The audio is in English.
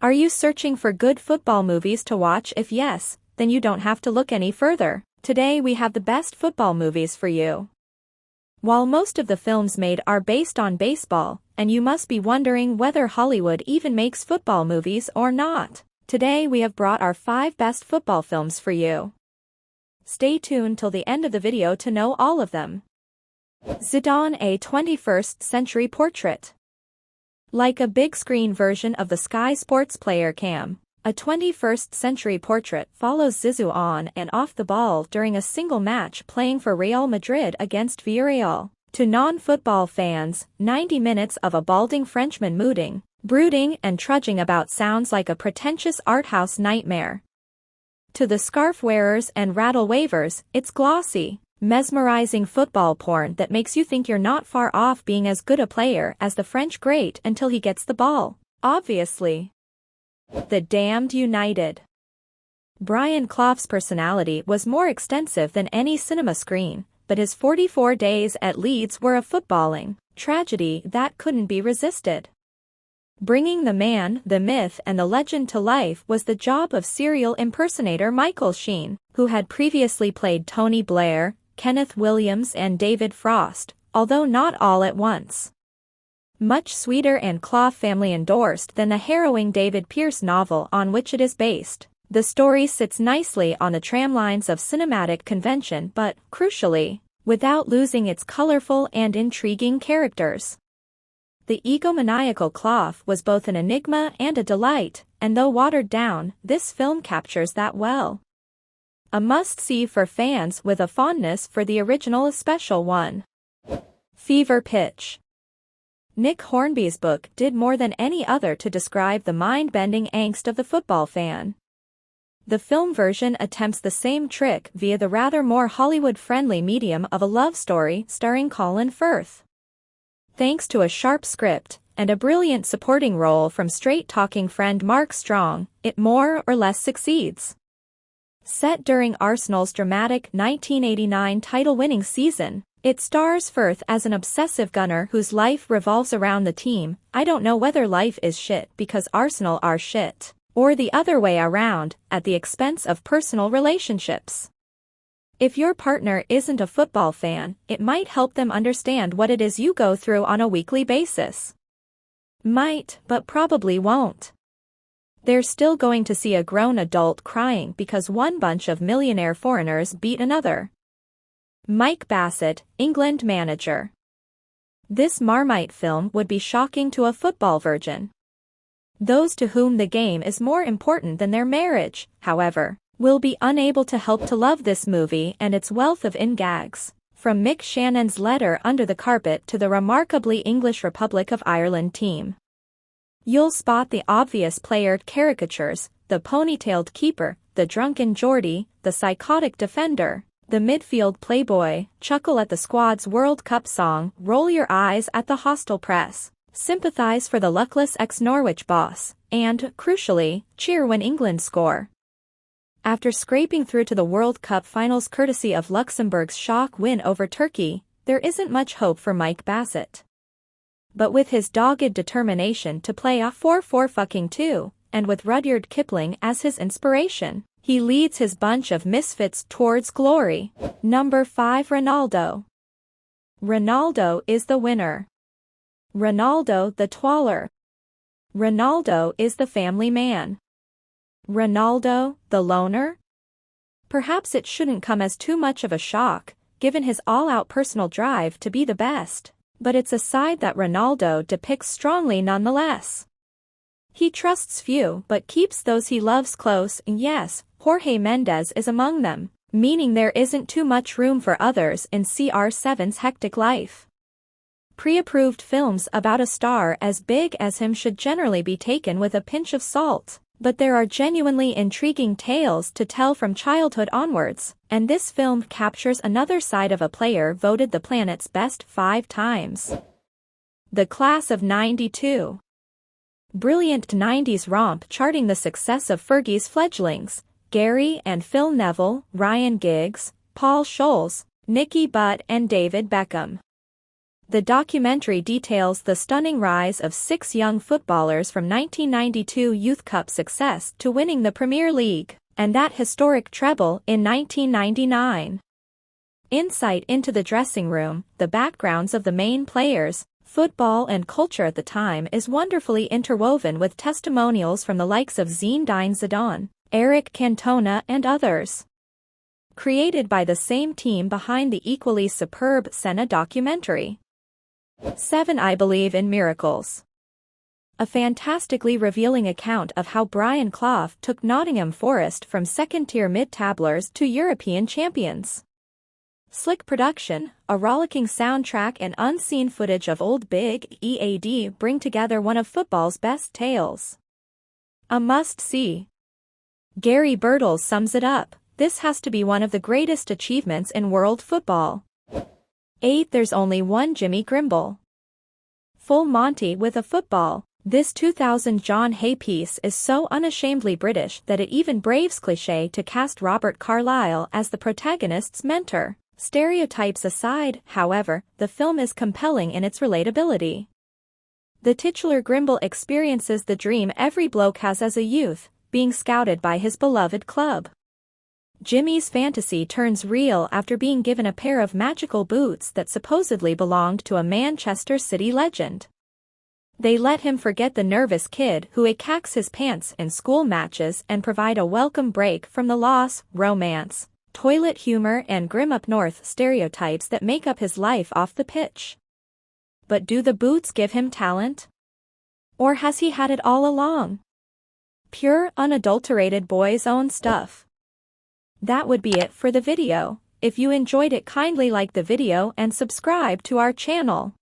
Are you searching for good football movies to watch? If yes, then you don't have to look any further. Today we have the best football movies for you. While most of the films made are based on baseball, and you must be wondering whether Hollywood even makes football movies or not, today we have brought our 5 best football films for you. Stay tuned till the end of the video to know all of them. Zidane, a 21st century portrait. Like a big-screen version of the Sky Sports player cam, a 21st century portrait follows Zizou on and off the ball during a single match playing for Real Madrid against Villarreal. To non-football fans, 90 minutes of a balding Frenchman mooding, brooding and trudging about sounds like a pretentious art house nightmare. To the scarf wearers and rattle wavers, it's glossy, mesmerizing football porn that makes you think you're not far off being as good a player as the French great until he gets the ball, obviously. The Damned United. Brian Clough's personality was more extensive than any cinema screen, but his 44 days at Leeds were a footballing tragedy that couldn't be resisted. Bringing the man, the myth and the legend to life was the job of serial impersonator Michael Sheen, who had previously played Tony Blair, Kenneth Williams and David Frost, although not all at once. Much sweeter and Clough family endorsed than the harrowing David Pearce novel on which it is based, the story sits nicely on the tramlines of cinematic convention but, crucially, without losing its colorful and intriguing characters. The egomaniacal Clough was both an enigma and a delight, and though watered down, this film captures that well. A must-see for fans with a fondness for the original. A special one. Fever Pitch. Nick Hornby's book did more than any other to describe the mind-bending angst of the football fan. The film version attempts the same trick via the rather more Hollywood-friendly medium of a love story starring Colin Firth. Thanks to a sharp script and a brilliant supporting role from straight-talking friend Mark Strong, it more or less succeeds. Set during Arsenal's dramatic 1989 title-winning season, it stars Firth as an obsessive gunner whose life revolves around the team. I don't know whether life is shit because Arsenal are shit, or the other way around, at the expense of personal relationships. If your partner isn't a football fan, it might help them understand what it is you go through on a weekly basis. Might, but probably won't. They're still going to see a grown adult crying because one bunch of millionaire foreigners beat another. Mike Bassett, England manager. This Marmite film would be shocking to a football virgin. Those to whom the game is more important than their marriage, however, will be unable to help to love this movie and its wealth of in-gags, from Mick Shannon's letter under the carpet to the remarkably English Republic of Ireland team. You'll spot the obvious player caricatures, the ponytailed keeper, the drunken Geordie, the psychotic defender, the midfield playboy, chuckle at the squad's World Cup song, roll your eyes at the hostile press, sympathize for the luckless ex-Norwich boss, and, crucially, cheer when England score. After scraping through to the World Cup finals courtesy of Luxembourg's shock win over Turkey, there isn't much hope for Mike Bassett. But with his dogged determination to play a 4-4-2, and with Rudyard Kipling as his inspiration, he leads his bunch of misfits towards glory. Number 5. Ronaldo. Ronaldo is the winner. Ronaldo the twaller. Ronaldo is the family man. Ronaldo, the loner? Perhaps it shouldn't come as too much of a shock, given his all-out personal drive to be the best. But it's a side that Ronaldo depicts strongly nonetheless. He trusts few but keeps those he loves close, and yes, Jorge Mendes is among them, meaning there isn't too much room for others in CR7's hectic life. Pre-approved films about a star as big as him should generally be taken with a pinch of salt, but there are genuinely intriguing tales to tell from childhood onwards, and this film captures another side of a player voted the planet's best 5 times. The Class of '92. Brilliant 90s romp charting the success of Fergie's fledglings, Gary and Phil Neville, Ryan Giggs, Paul Scholes, Nicky Butt and David Beckham. The documentary details the stunning rise of 6 young footballers from 1992 Youth Cup success to winning the Premier League, and that historic treble in 1999. Insight into the dressing room, the backgrounds of the main players, football and culture at the time is wonderfully interwoven with testimonials from the likes of Zidane, Eric Cantona and others. Created by the same team behind the equally superb Senna documentary. 7. I Believe in Miracles. A fantastically revealing account of how Brian Clough took Nottingham Forest from second-tier mid-tablers to European champions. Slick production, a rollicking soundtrack and unseen footage of Old Big EAD bring together one of football's best tales. A must-see. Gary Birtles sums it up, this has to be one of the greatest achievements in world football. 8. There's only one Jimmy Grimble. Full Monty with a football. This 2000 John Hay piece is so unashamedly British that it even braves cliché to cast Robert Carlyle as the protagonist's mentor. Stereotypes aside, however, the film is compelling in its relatability. The titular Grimble experiences the dream every bloke has as a youth, being scouted by his beloved club. Jimmy's fantasy turns real after being given a pair of magical boots that supposedly belonged to a Manchester City legend. They let him forget the nervous kid who cacks his pants in school matches and provide a welcome break from the loss, romance, toilet humor and grim up north stereotypes that make up his life off the pitch. But do the boots give him talent? Or has he had it all along? Pure, unadulterated boys' own stuff. That would be it for the video. If you enjoyed it, kindly like the video and subscribe to our channel.